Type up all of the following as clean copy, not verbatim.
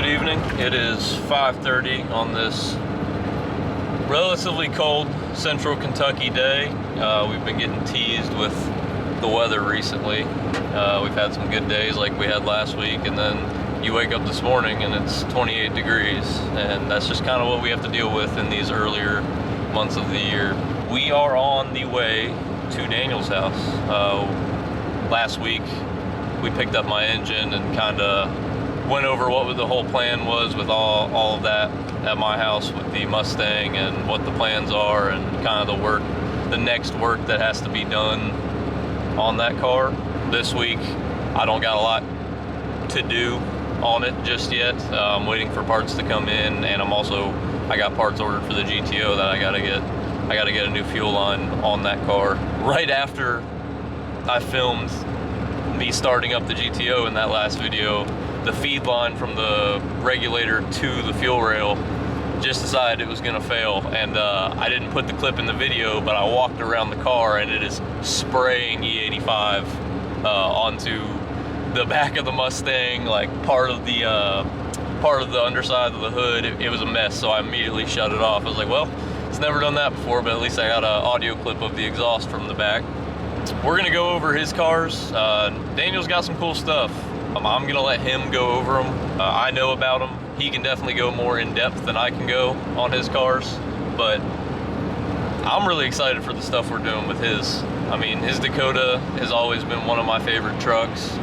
evening. It is 5:30 on this relatively cold central Kentucky day. We've been getting teased with the weather recently. We've had some good days like we had last week, and then you wake up this morning and it's 28 degrees, and that's just kind of what we have to deal with in these earlier months of the year. We are on the way to Daniel's house. Last week we picked up my engine and kind of went over what the whole plan was with all of that at my house with the Mustang and what the plans are and kind of the next work that has to be done on that car. This week I don't got a lot to do on it just yet. I'm waiting for parts to come in, and I got parts ordered for the GTO that I gotta get a new fuel line on that car. Right after I filmed me starting up the GTO in that last video, the feed line from the regulator to the fuel rail just decided it was gonna fail, and I didn't put the clip in the video, but I walked around the car and it is spraying E85 onto the back of the Mustang, like part of the underside of the hood. It was a mess, so I immediately shut it off. I was like, well, it's never done that before, but at least I got an audio clip of the exhaust from the back. We're gonna go over his cars. Daniel's got some cool stuff. I'm gonna let him go over them. I know about them. He can definitely go more in depth than I can go on his cars, but I'm really excited for the stuff we're doing with his. I mean, his Dakota has always been one of my favorite trucks.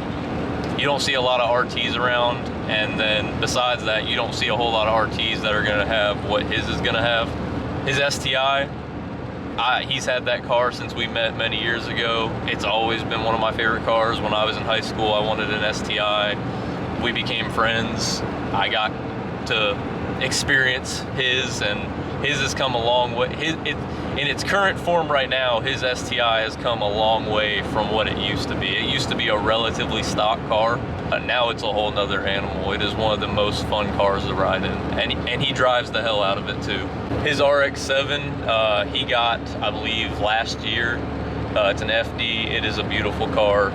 You don't see a lot of RTs around, and then besides that, you don't see a whole lot of RTs that are gonna have what his is gonna have. His STI, he's had that car since we met many years ago. It's always been one of my favorite cars. When I was in high school, I wanted an STI. We became friends. I got to experience his, and his has come a long way. In its current form right now, his STI has come a long way from what it used to be. It used to be a relatively stock car. Now it's a whole nother animal. It is one of the most fun cars to ride in, and he drives the hell out of it too. His RX-7 he got, I believe, last year. It's an FD. It is a beautiful car.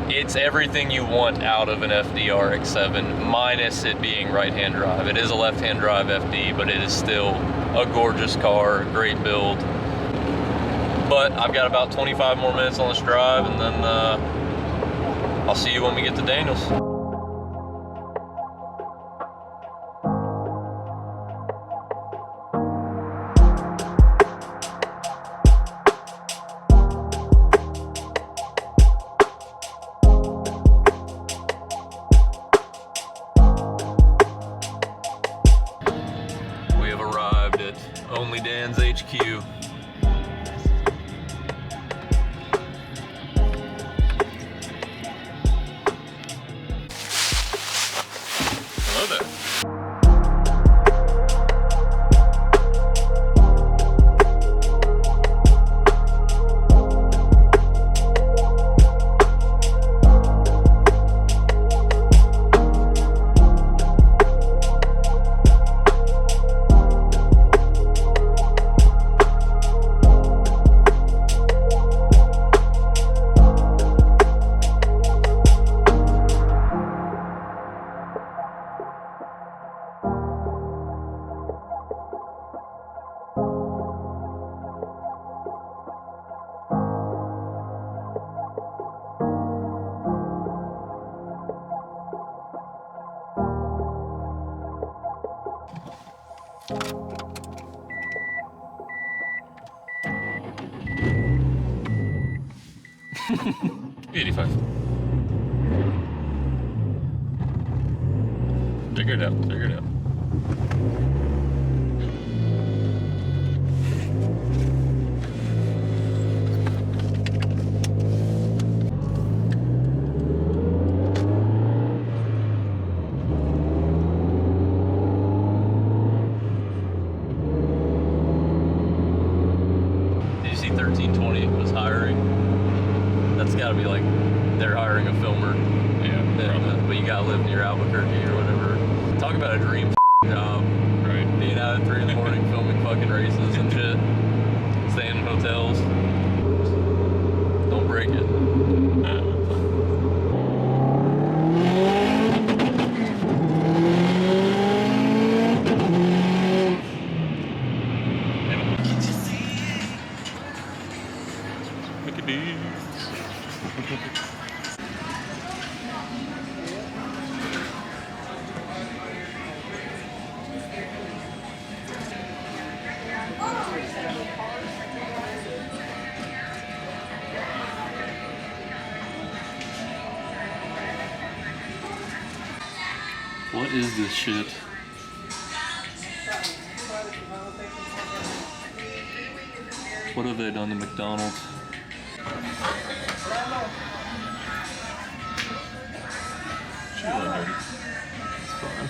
It's everything you want out of an FD RX-7, minus it being right-hand drive. It is a left-hand drive FD, but it is still a gorgeous car, great build. But I've got about 25 more minutes on this drive, and then I'll see you when we get to Daniel's. We have arrived at Only Dan's HQ. Hello there. E85. Figure it out. Did you see 1320 was hiring? That's got to be like they're hiring a filmer. Yeah, but you got to live near Albuquerque or whatever. Talk about a dream job. Right. Being out at 3 in the morning filming fucking races and shit. Staying in hotels. Don't break it. What is this shit? What have they done to McDonald's? It's fine.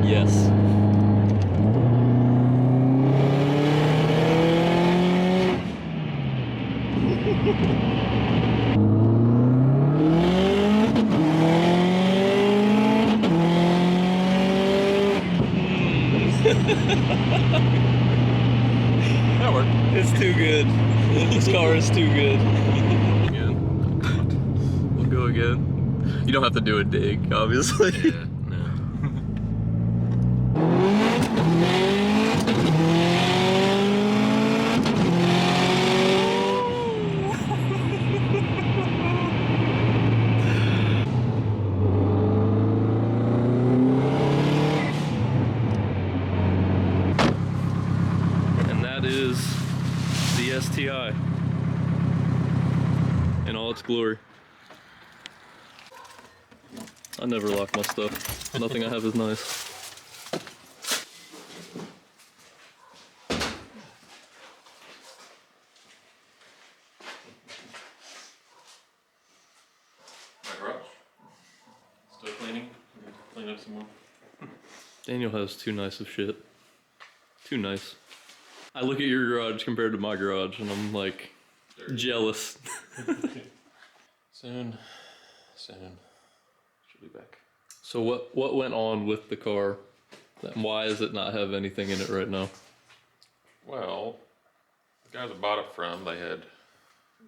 Yes. That worked. It's too good. This car is too good. Again. We'll go again. You don't have to do a dig, obviously. Yeah, no. And that is the STI in all its glory. I never lock my stuff. Nothing I have is nice. My garage. Still cleaning. Clean up some more. Daniel has too nice of shit. Too nice. I look at your garage compared to my garage and I'm like jealous. Soon. She'll be back. So what went on with the car? Why does it not have anything in it right now? Well, the guys I bought it from, they had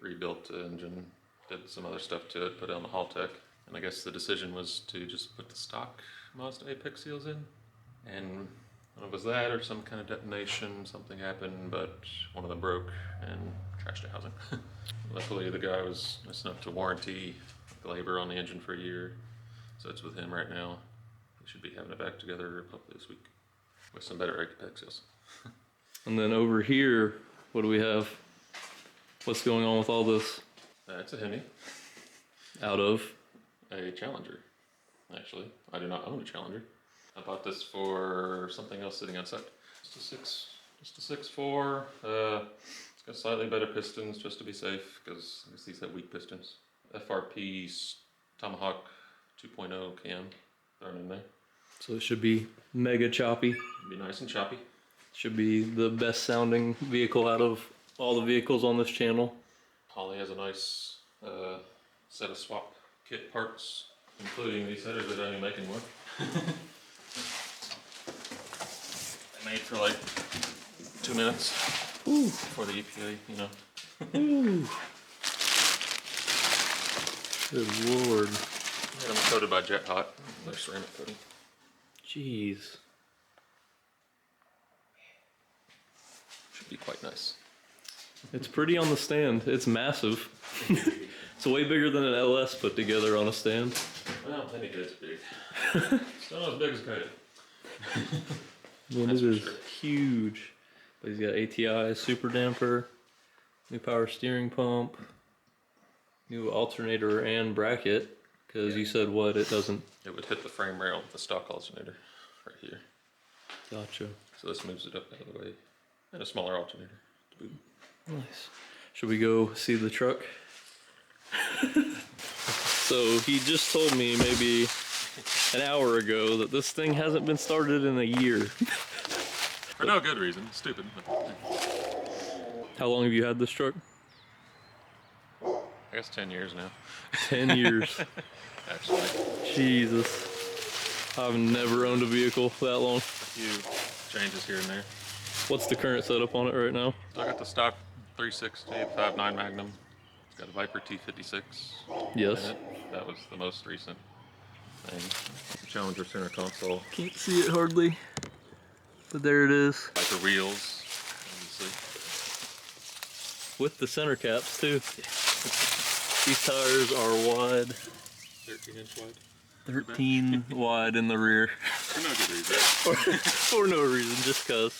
rebuilt the engine, did some other stuff to it, put it on the Haltech, and I guess the decision was to just put the stock Mazda Apex seals in. And I don't know if it was that or some kind of detonation, something happened, but one of them broke and trashed the housing. Luckily, the guy was nice enough to warranty the labor on the engine for a year, so it's with him right now. We should be having it back together hopefully this week with some better Apex seals. And then over here, what do we have? What's going on with all this? It's a Hemi. Out of? A Challenger, actually. I do not own a Challenger. I bought this for something else sitting outside. Just a 6.4. It's got slightly better pistons just to be safe, because I guess these have weak pistons. FRP Tomahawk 2.0 cam thrown in there. So it should be mega choppy. It'd be nice and choppy. Should be the best sounding vehicle out of all the vehicles on this channel. Holly has a nice set of swap kit parts, including these headers they don't even make anymore. They made for like 2 minutes. Ooh. For the EPA, you know. Ooh. Good lord. Had them coated by Jet Hot. They're ceramic coating. Jeez. Should be quite nice. It's pretty on the stand. It's massive. It's way bigger than an LS put together on a stand. Well, any good's big. Still not as big as Dakota. I mean, it is huge. But he's got ATI super damper, new power steering pump, new alternator and bracket. Because you said what? It doesn't. It would hit the frame rail with the stock alternator right here. Gotcha. So this moves it up out of the way. And a smaller alternator. Nice. Should we go see the truck? So he just told me maybe an hour ago that this thing hasn't been started in a year. For no good reason. Stupid. How long have you had this truck? I guess 10 years now. 10 years. Actually. Jesus. I've never owned a vehicle that long. A few changes here and there. What's the current setup on it right now? So I got the stock 360 5.9 Magnum. It's got a Viper T56. Yes. In it. That was the most recent thing. Challenger center console. Can't see it hardly, but there it is. Viper wheels, obviously. With the center caps too. Yeah. These tires are wide. 13-inch wide. 13 wide in the rear. For no good reason. For no reason, just cause.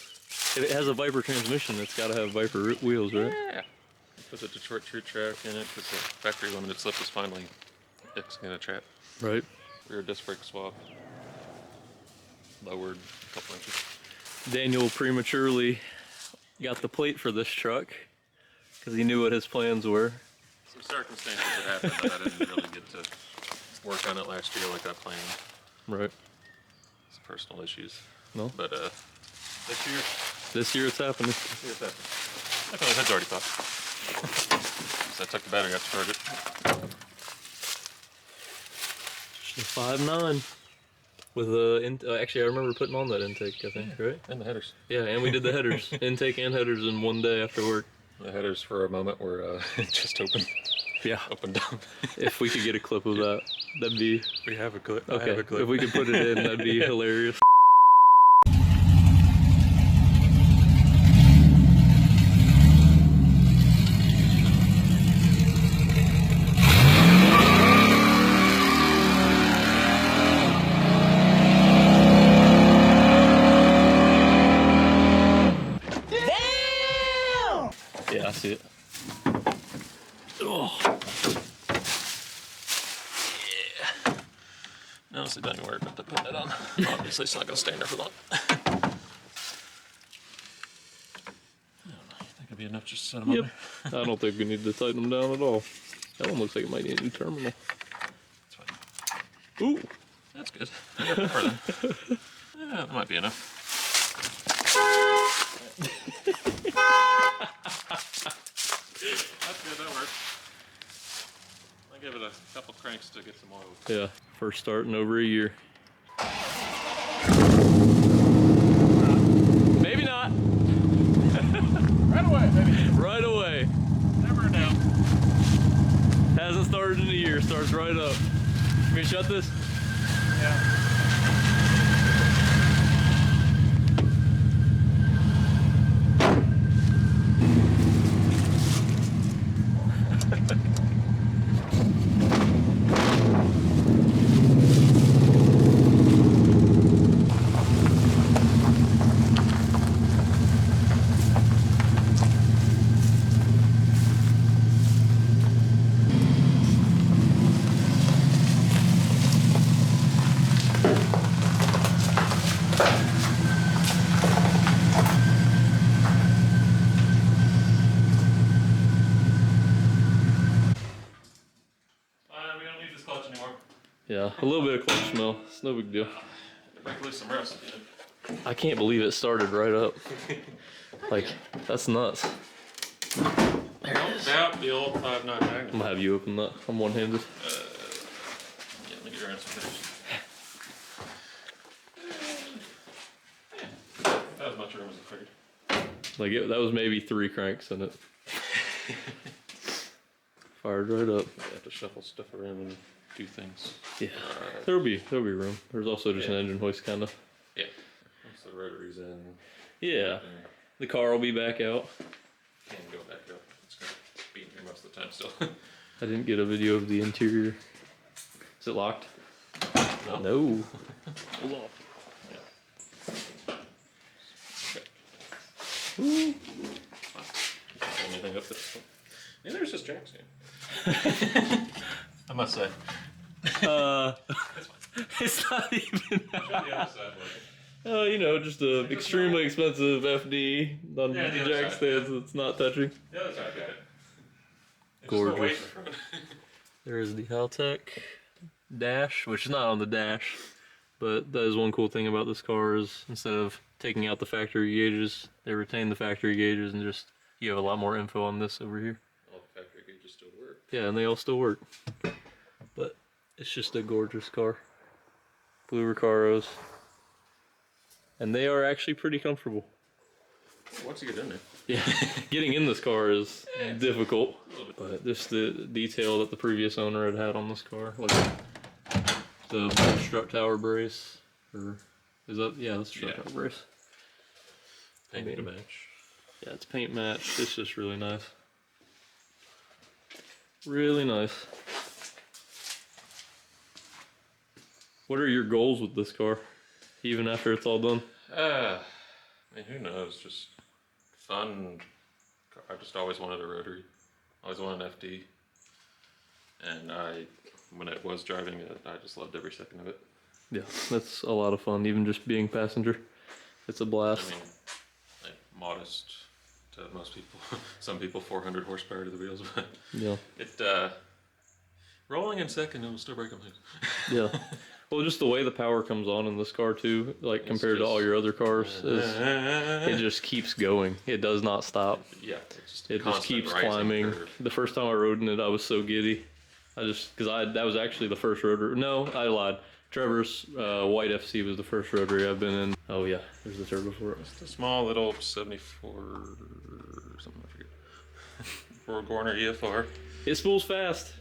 If it has a Viper transmission, it's got to have Viper wheels, right? Yeah. Put the Detroit True Track in it because the factory limited slip is finally fixing in a trap. Right. Rear disc brake swap. Lowered a couple inches. Daniel prematurely got the plate for this truck because he knew what his plans were. Some circumstances that happened that I didn't really get to work on it last year like I planned. Right. Some personal issues. No. But This year it's happening. this year it's happening. I thought the head's already popped. So I took the battery out to charge it. Just a 5.9 with a actually I remember putting on that intake, I think, right? And the headers. Yeah, and we did the headers, intake and headers in one day after work. The headers for a moment were just opened. Yeah. Opened up. If we could get a clip of that, that'd be We have a clip. okay. I have a clip. If we could put it in, that'd be hilarious. Yeah, I see it. Oh. Yeah. Honestly, doesn't work with the putting it on. Obviously, it's not going to stand there for long. I think it'd be enough just to set them Yep. on there. I don't think we need to tighten them down at all. That one looks like it might need a new terminal. That's fine. Ooh. That's good. I got more then. Yeah, that might be enough. That's good, that worked. I'll give it a couple cranks to get some oil. Yeah, first start in over a year. Maybe not. Right away, baby. Right away. Never in doubt. Hasn't started in a year, starts right up. Can we shut this? Yeah. We don't need this clutch anymore. Yeah, a little bit of clutch smell. It's no big deal. Break loose some rust. I can't believe it started right up. Like, that's nuts. There it is. About the old 5.9 Magnum. I'm gonna have you open that. I'm one-handed. Yeah, let me get your answer finished. That was much room as I figured. Like, that was maybe 3 cranks in it. Fired right up. I have to shuffle stuff around and do things. Yeah, there'll be room. There's also just an engine hoist, kind of. Yeah. Once the rotary's in, Yeah, the car will be back out. can go back up. It's gonna be here most of the time still. I didn't get a video of the interior. Is it locked? No. No. Hold on. Yeah. Ooh. Anything up this one? Yeah, there's just jacks here. I must say. It's not even. Show the other side, Oh, you know, just a extremely expensive FD on Yeah, the the other jack side, stands that's not touching. The other side, got it. Gorgeous. There is the Haltech dash, which is not on the dash, but that is one cool thing about this car is instead of taking out the factory gauges, they retain the factory gauges and just, you have a lot more info on this over here. All the factory gauges still work. Yeah, and they all still work. But it's just a gorgeous car. Blue Recaros. And they are actually pretty comfortable. Once you get in there. Yeah, getting in this car is difficult, but just the detail that the previous owner had on this car, like the strut tower brace, or is that, yeah, that's strut tower brace. Painted to match. Yeah, it's paint matched. It's just really nice. Really nice. What are your goals with this car, even after it's all done? I mean, who knows? Just fun. I just always wanted a rotary. Always wanted an FD. And when I was driving it, I just loved every second of it. Yeah, that's a lot of fun. Even just being passenger, it's a blast. I mean, like, modest to most people. Some people 400 horsepower to the wheels, but yeah, rolling in second, it will still break them. yeah. Well, just the way the power comes on in this car too, like compared to all your other cars, it just keeps going. It does not stop. Yeah, it just keeps climbing. Curve. The first time I rode in it, I was so giddy. That was actually the first rotary. No, I lied. Trevor's white FC was the first rotary I've been in. Oh yeah, there's the turbo for it. Just a small little 74 something, I forget. 4-corner EFR. It spools fast.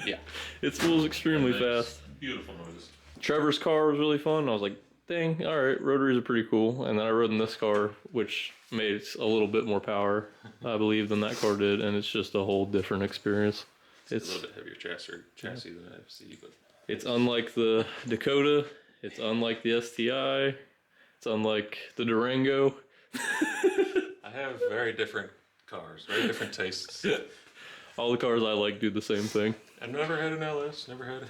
Yeah. It spools extremely fast. Beautiful noises. Trevor's car was really fun. I was like, dang, all right, rotaries are pretty cool. And then I rode in this car, which made a little bit more power, I believe, than that car did. And it's just a whole different experience. It's a little bit heavier chassis than an FC, but it's unlike the Dakota. It's unlike the STI. It's unlike the Durango. I have very different cars, very different tastes. All the cars I like do the same thing. I've never had an LS, never had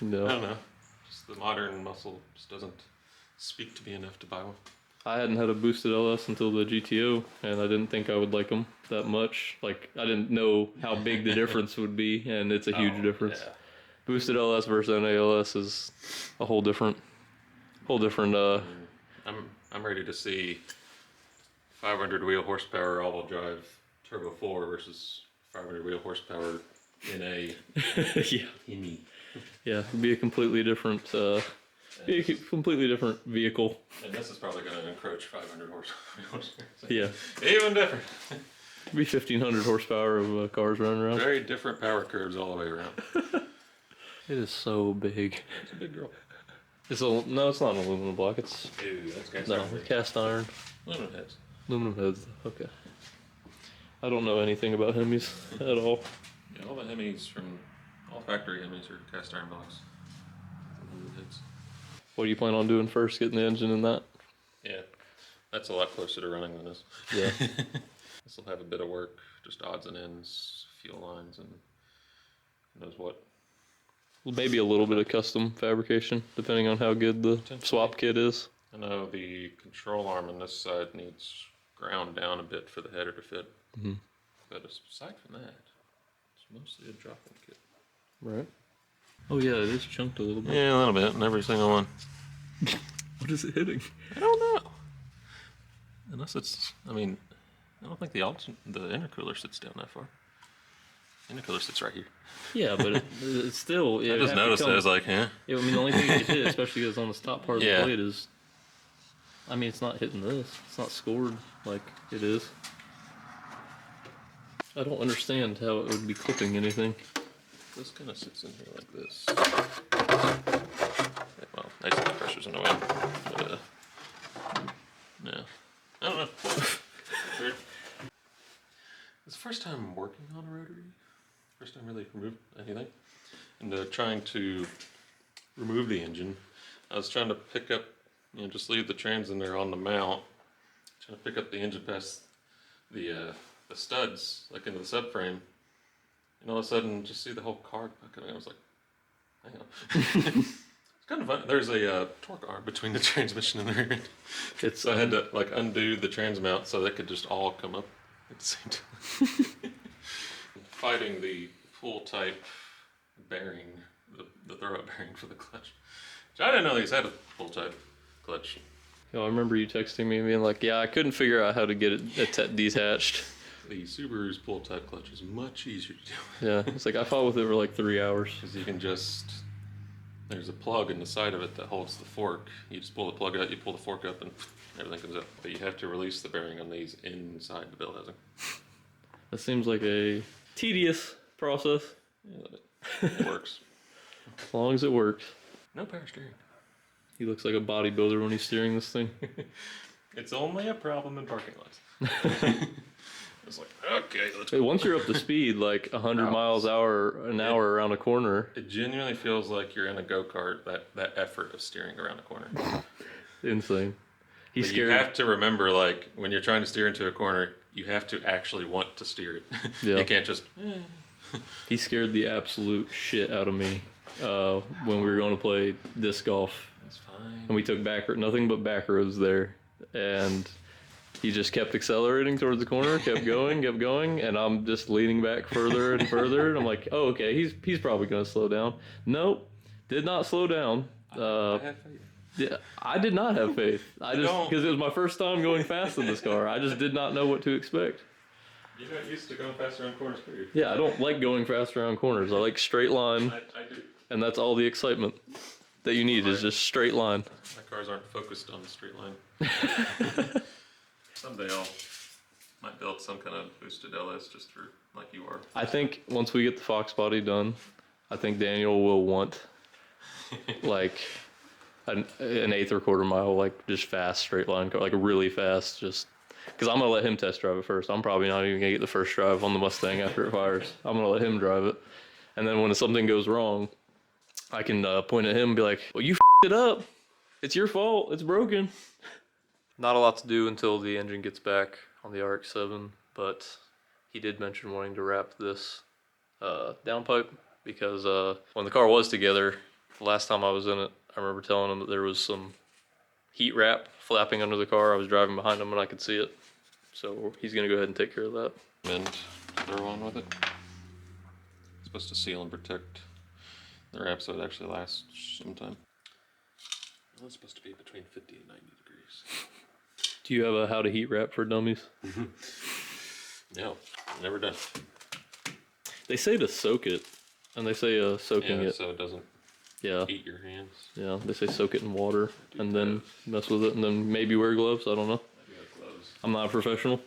no. I don't know. Just the modern muscle just doesn't speak to me enough to buy one. I hadn't had a boosted LS until the GTO, and I didn't think I would like them that much. Like, I didn't know how big the difference would be, and it's a huge difference. Yeah. Boosted LS versus NALS is a whole different. I'm ready to see 500 wheel horsepower all-wheel drive turbo 4 versus 500 wheel horsepower in a yeah. Yeah, it'd be a completely different vehicle. And this is probably going to encroach 500 horsepower. Yeah. Even different. It'd be 1,500 horsepower of cars running around. Very different power curves all the way around. It is so big. It's a big girl. No, it's not an aluminum block. It's cast iron. Cast iron. Aluminum heads. Aluminum heads. Okay. I don't know anything about Hemis at all. Yeah, all the Hemis from all factory Hemis are cast iron blocks. Aluminum heads. What do you plan on doing first? Getting the engine in that? Yeah, that's a lot closer to running than this. Yeah. This will have a bit of work, just odds and ends, fuel lines, and who knows what. Maybe a little bit of custom fabrication, depending on how good the swap kit is. I know the control arm on this side needs ground down a bit for the header to fit. Mm-hmm. But aside from that, it's mostly a drop-in kit. Right. Oh yeah, it is chunked a little bit. Yeah, a little bit, in every single one. What is it hitting? I don't know. Unless it's, I mean, I don't think the intercooler sits down that far. Intercooler sits right here. Yeah, but it's still... I just noticed it. I was like, huh? Yeah, I mean, the only thing it hit, especially because on this top part of the blade is... I mean, it's not hitting this. It's not scored like it is. I don't understand how it would be clipping anything. This kind of sits in here like this. Well, nice and the pressure's in the way. But, no. I don't know. Weird. It's the first time working on a rotary. First time really removed anything. And trying to remove the engine. I was trying to pick up, just leave the trans in there on the mount. Trying to pick up the engine past the studs, like into the subframe. And all of a sudden, just see the whole car coming. I was like, hang on. It's kind of fun. There's a torque arm between the transmission and the rear end. So I had to like undo the trans mount so that could just all come up at the same time. Fighting the pull type bearing, the throwout bearing for the clutch. Which I didn't know these had a pull type clutch. I remember you texting me and being like, yeah, I couldn't figure out how to get it detached. The Subaru's pull type clutch is much easier to do. Yeah, it's like I fought with it for like 3 hours. Because you can just, there's a plug in the side of it that holds the fork. You just pull the plug out, you pull the fork up, and everything comes up. But you have to release the bearing on these inside the belt housing. That seems like a tedious process. Yeah, it works. As long as it works. No power steering. He looks like a bodybuilder when he's steering this thing. It's only a problem in parking lots. It's like, okay, let's go. Once you're up to speed, like 100 miles an hour around a corner. It genuinely feels like you're in a go-kart, that effort of steering around a corner. Insane. He's But scared. You have to remember, like, when you're trying to steer into a corner, you have to actually want to steer it. Yeah. You can't just. He scared the absolute shit out of me when we were going to play disc golf. That's fine. And we took nothing but back roads there. And he just kept accelerating towards the corner, kept going, and I'm just leaning back further and further. And I'm like, oh, okay, he's probably going to slow down. Nope, did not slow down. I have faith. Yeah, I did not have faith. Because it was my first time going fast in this car. I just did not know what to expect. You're not used to going fast around corners, period. Yeah, I don't like going fast around corners. I like straight line, I do. and that's all the excitement that you need is just straight line. My cars aren't focused on the straight line. Someday I might build some kind of boosted LS just for like you are. I think once we get the Fox body done, I think Daniel will want like an eighth or quarter mile, like just fast straight line car, like really fast, just because I'm gonna let him test drive it first. I'm probably not even gonna get the first drive on the Mustang after it fires. I'm gonna let him drive it, and then when something goes wrong, I can point at him and be like, well, you f***ed it up. It's your fault. It's broken. Not a lot to do until the engine gets back on the RX-7, but he did mention wanting to wrap this downpipe because when the car was together, the last time I was in it, I remember telling him that there was some heat wrap flapping under the car. I was driving behind him and I could see it. So he's gonna go ahead and take care of that. And throw on with it. It's supposed to seal and protect the wrap so it actually lasts some time. Well, it's supposed to be between 50 and 90 degrees. Do you have a how to heat wrap for dummies? No, never done. They say to soak it, and they say soaking it. So it doesn't heat your hands. Yeah, they say soak it in water and then mess with it and then maybe wear gloves. I don't know. Maybe have gloves. I'm not a professional.